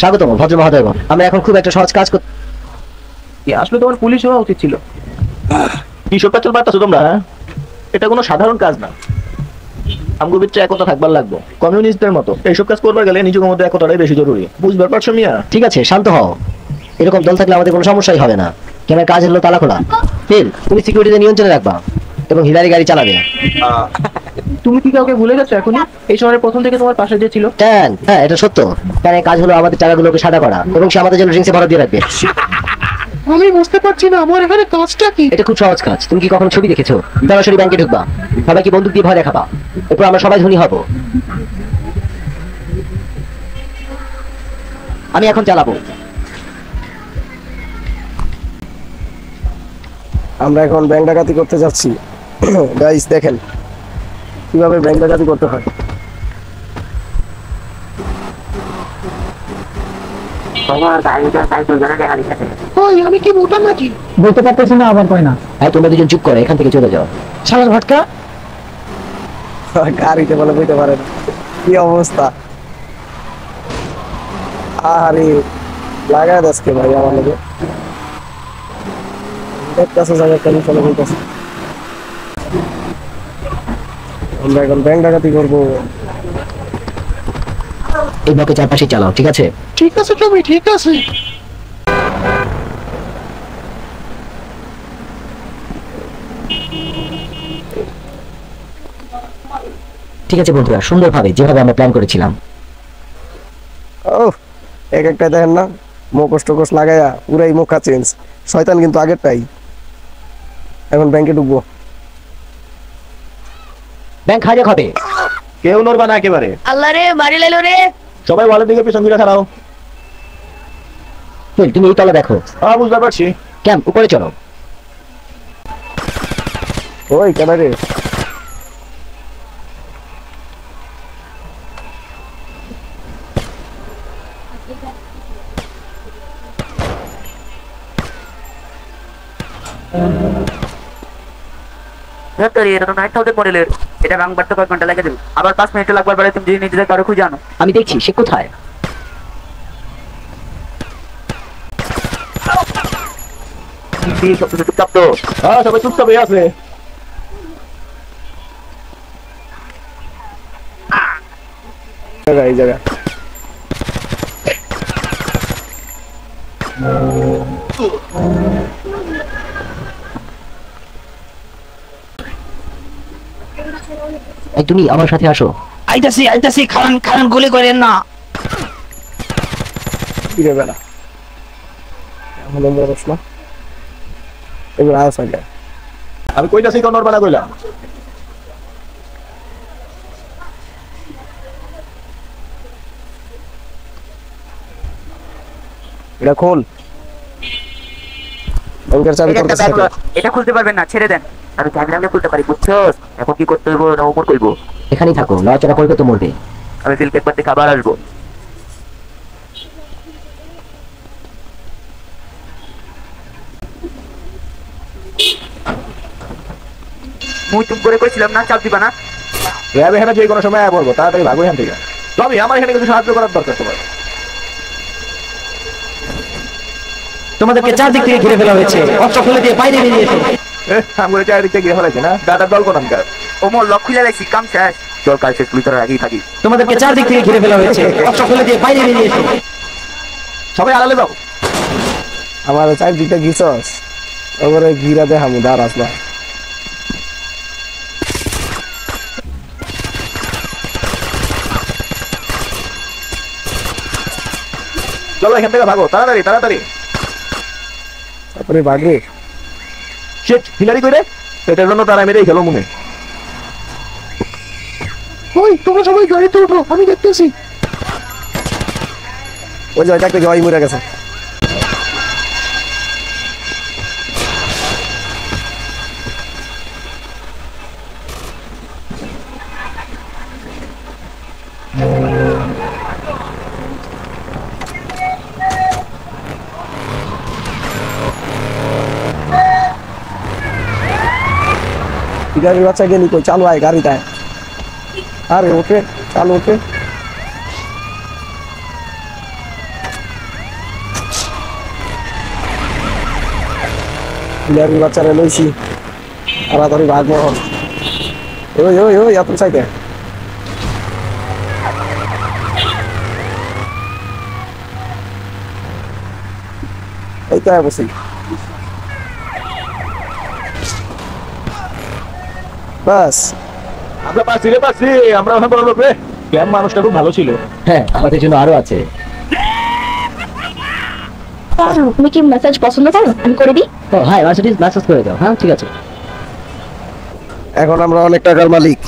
স্বাগতম ভদ্র মহোদয়গণ, আমরা এখন খুব একটা সহজ কাজ করতে। আসলে তোমার পুলিশ হওয়া উচিত ছিল। কি সব কাজ পারতেছো তোমরা? এটা কোনো সাধারণ কাজ না। আমগো ভিতরে একতা থাকবার লাগবে, কমিউনিস্টদের মতো। এইসব কাজ করবার গেলে নিজের মধ্যে একতাটাই বেশি জরুরি, বুঝবার পারছো মিয়া? ঠিক আছে, শান্ত হও। এরকম দল থাকলে আমাদের কোনো সমস্যাই হবে না। কেন, কাজ হলো তালা খোলা। ফিল, তুমি সিকিউরিটিতে নিয়ন্ত্রণে রাখবা এবং হিলারি গাড়ি চালাবে। তুমি কি কাউকে ভুলে গেছো এখনই? এই শহরের প্রথম থেকে তোমার পাশে যে ছিল। হ্যাঁ, এটা সত্য। কেন, কাজ হলো আমাদের টাকাগুলোকে সাদা করা এবং সে আমাদের জন্য ড্রিঙ্কসে ভরা দিয়ে রাখবে। আমি বুঝতে পারছি না আমার এখানে কাজটা কি। এটা খুব সহজ কাজ। তুমি কি কখনো ছবি দেখেছো? সরাসরি ব্যাংকে ঢুকবা, সবাইকে বন্দুক দিয়ে ভয় দেখাবা, এরপর আমরা সবাই ধনী হব। আমি এখন চালাবো। আমরা এখন ব্যাংক ডাকাতি করতে যাচ্ছি। গাইস দেখেন কিভাবে ব্যাংক ডাকাতি করতে হয়। আমি কি মোটা নাকি? বলতে পারতেছি না, আবার কয় না। হ্যাঁ, তোমরা দুজন চুপ করো, এখান থেকে চলে যাও। শালার ভটকা গাড়িতে বলে বুঝতে পারে না কি অবস্থা। আরে লাগায় দাসকে ভাই আমার লোকে দেখতেছে জায়গা কেন চলে বলতেছে। আমরা এখন ব্যাংক ডাকাতি করবো। এই ব্লকে চারপাশে চালাও, ঠিক আছে? ঠিক আছে তুমি, ঠিক আছে। ঠিক আছে বন্ধুরা, সুন্দরভাবে যেভাবে আমরা প্ল্যান করেছিলাম। ও এক একটা দেখেন না, মুখোশ টোকোশ লাগাইয়া পুরাই মুখা চেঞ্জ। শয়তান কিন্তু আগেরটাই। এখন ব্যাংকে ঢুকবো। ব্যাংক হাইজ্যাক হবে। কেউ নড়বা না একেবারে। আল্লাহ রে, মারি লাইলো রে। সবাই ওয়ালের দিকে পিছন ফিরে খাড়াও। তুমি এই তলা দেখো। বুঝতে পারছি। ক্যাম্প উপরে চলো। ওই কেন রে? এটা তো 9000 মডেলের। এটা ভাঙবার তো কয়েক ঘন্টা লাগে যাবে, আবার 5 মিনিট লাগবার পরে তুমি যদি নিজে কারো খুঁজে আনো। আমি দেখছি সে কোথায়। চুপচাপ তো। সবাই চুপচাপই আছে। এই জায়গা তুমি আমার সাথে আসো। আইতাছি, খান গুলি করেন না। ফিরে বেলা এখন বরস না এবার আস আগে। আমি কইতাছি কেউ নড়বা না কইলাম। এটা খোল। ব্যাংকের চাবি তোর কাছে আছে। এটা খুলতে পারবেন না, ছেড়ে দেন। আমি চাবি নামলে খুলতে পারি, বুঝছো? এখন কি করতে হইব না ওপর কইব? এখানেই থাকো, নড়াচড়া করবে তো মরবে। আমি ফিল কেক পাতে খাবার আসবো। মুই চুপ করে কইছিলাম না চাপ দিবা না। র্যাব এখানে যে কোনো সময় বলবো, তাড়াতাড়ি ভাগো এখান থেকে। তবে আমার এখানে কিছু সাহায্য করার দরকার তোমার। তোমাদেরকে চারদিক থেকে ঘিরে ফেলা হয়েছে, অস্ত্র খুলে দিয়ে বাইরে বেরিয়ে এসো। আমরা চারিদিক থেকে ঘিরে ফেলাইছি না, দাদার দল কোন কাজ। ওমর লক খুলে রাখছি, কাম শেষ। চল কাল শেষ, তুই তোর আগেই থাকি। তোমাদেরকে চারদিক থেকে ঘিরে ফেলা হয়েছে, অস্ত্র খুলে দিয়ে বাইরে বেরিয়ে এসো। সবাই আড়ালে যাও। আমার চারদিকটা ঘিচস ওরে ঘিরা দে হামু দাঁড়াস না। চলো এখান থেকে ভাগো, তাড়াতাড়ি তাড়াতাড়ি। তারপরে ভাগে শেট হিলারি কইরে এটার জন্য তারা মেরেই খেলো মনে। ওই তোমরা সবাই গাড়িতে ওঠো, আমি দেখতেছি। ওই যে একটা জয় মরে গেছে। গাড়ি বাচ্চা গেলি কই? চালু আয় গাড়িটায়। আরে ওঠে, চালু ওঠে। বিহারি বাচ্চারা লইছি তাড়াতাড়ি ভাগ মহল ওই ওই ওই এত চাইতে এই তো বসি বাস আমরা পাচ্ছি রে পাচ্ছি, আমরা ওখানে বড় লোক রে। ক্যাম্প মানুষটা খুব ভালো ছিল। হ্যাঁ, আমাদের জন্য আরো আছে। তুমি কি মেসেজ পছন্দ করো? আমি করে দিই। ও হাই মার্সিডিজ, মেসেজ করে দাও। হ্যাঁ ঠিক আছে। এখন আমরা অনেক টাকার মালিক।